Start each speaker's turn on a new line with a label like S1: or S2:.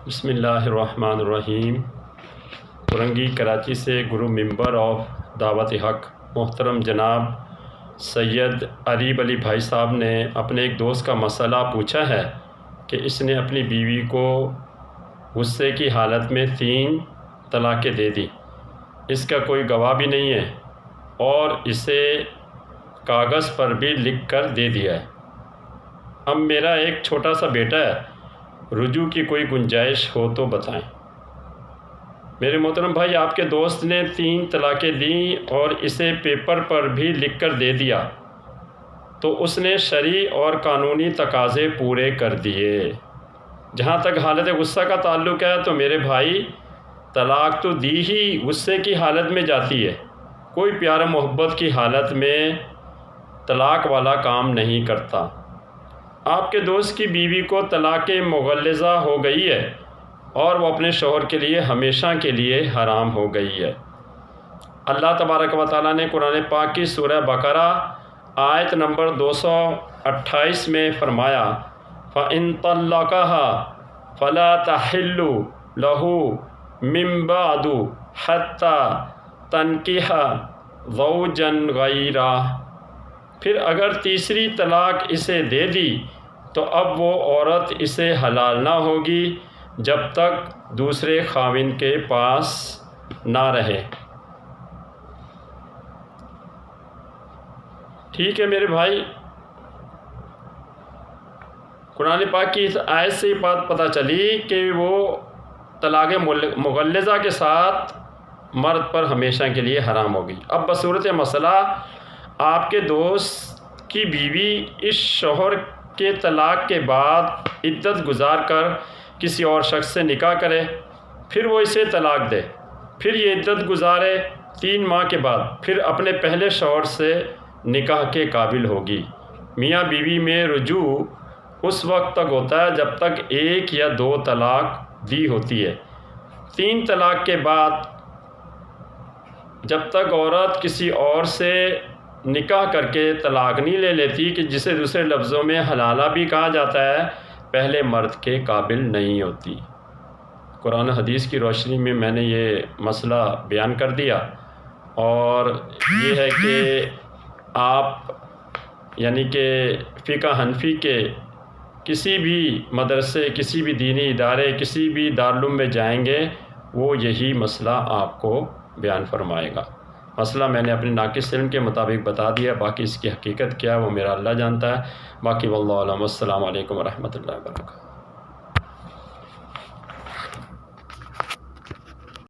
S1: بسم اللہ الرحمن الرحیم۔ فرنگی کراچی سے گرو ممبر آف دعوت حق محترم جناب سید عریب علی بھائی صاحب نے اپنے ایک دوست کا مسئلہ پوچھا ہے کہ اس نے اپنی بیوی کو غصے کی حالت میں 3 طلاقیں دے دی، اس کا کوئی گواہ بھی نہیں ہے اور اسے کاغذ پر بھی لکھ کر دے دیا ہے۔ اب میرا ایک چھوٹا سا بیٹا ہے، رجوع کی کوئی گنجائش ہو تو بتائیں۔ میرے محترم بھائی، آپ کے دوست نے 3 طلاقیں دیں اور اسے پیپر پر بھی لکھ کر دے دیا تو اس نے شرعی اور قانونی تقاضے پورے کر دیے۔ جہاں تک حالت غصہ کا تعلق ہے تو میرے بھائی، طلاق تو دی ہی غصے کی حالت میں جاتی ہے، کوئی پیار محبت کی حالت میں طلاق والا کام نہیں کرتا۔ آپ کے دوست کی بیوی کو طلاق مغلظہ ہو گئی ہے اور وہ اپنے شوہر کے لیے ہمیشہ کے لیے حرام ہو گئی ہے۔ اللہ تبارک و تعالیٰ نے قرآن پاک کی سورہ بقرہ آیت نمبر 228 میں فرمایا، فَإِن طَلَّقَهَا فَلَا تَحِلُّ لَهُ مِن بَعْدُ حَتَّى تَنكِحَ زَوْجًا غَيْرَهُ۔ پھر اگر تیسری طلاق اسے دے دی تو اب وہ عورت اسے حلال نہ ہوگی جب تک دوسرے خاوند کے پاس نہ رہے۔ ٹھیک ہے میرے بھائی، قرآن پاک کی اس آیت سے یہ بات پتہ چلی کہ وہ طلاق مغلظہ کے ساتھ مرد پر ہمیشہ کے لیے حرام ہوگی۔ اب بصورت مسئلہ آپ کے دوست کی بیوی اس شوہر کے طلاق کے بعد عدت گزار کر کسی اور شخص سے نکاح کرے، پھر وہ اسے طلاق دے، پھر یہ عدت گزارے 3 ماہ کے بعد پھر اپنے پہلے شوہر سے نکاح کے قابل ہوگی۔ میاں بیوی میں رجوع اس وقت تک ہوتا ہے جب تک 1 یا 2 طلاق دی ہوتی ہے۔ 3 طلاق کے بعد جب تک عورت کسی اور سے نکاح کر کے طلاق نہیں لے لیتی، کہ جسے دوسرے لفظوں میں حلالہ بھی کہا جاتا ہے، پہلے مرد کے قابل نہیں ہوتی۔ قرآن حدیث کی روشنی میں میں نے یہ مسئلہ بیان کر دیا، اور یہ ہے کہ آپ یعنی کہ فقہ حنفی کے کسی بھی مدرسے، کسی بھی دینی ادارے، کسی بھی دارالعلوم میں جائیں گے، وہ یہی مسئلہ آپ کو بیان فرمائے گا۔ مسئلہ میں نے اپنے ناقص علم کے مطابق بتا دیا، باقی اس کی حقیقت کیا ہے وہ میرا اللہ جانتا ہے۔ باقی واللہ اعلم۔ السلام علیکم ورحمۃ اللہ وبرکاتہ۔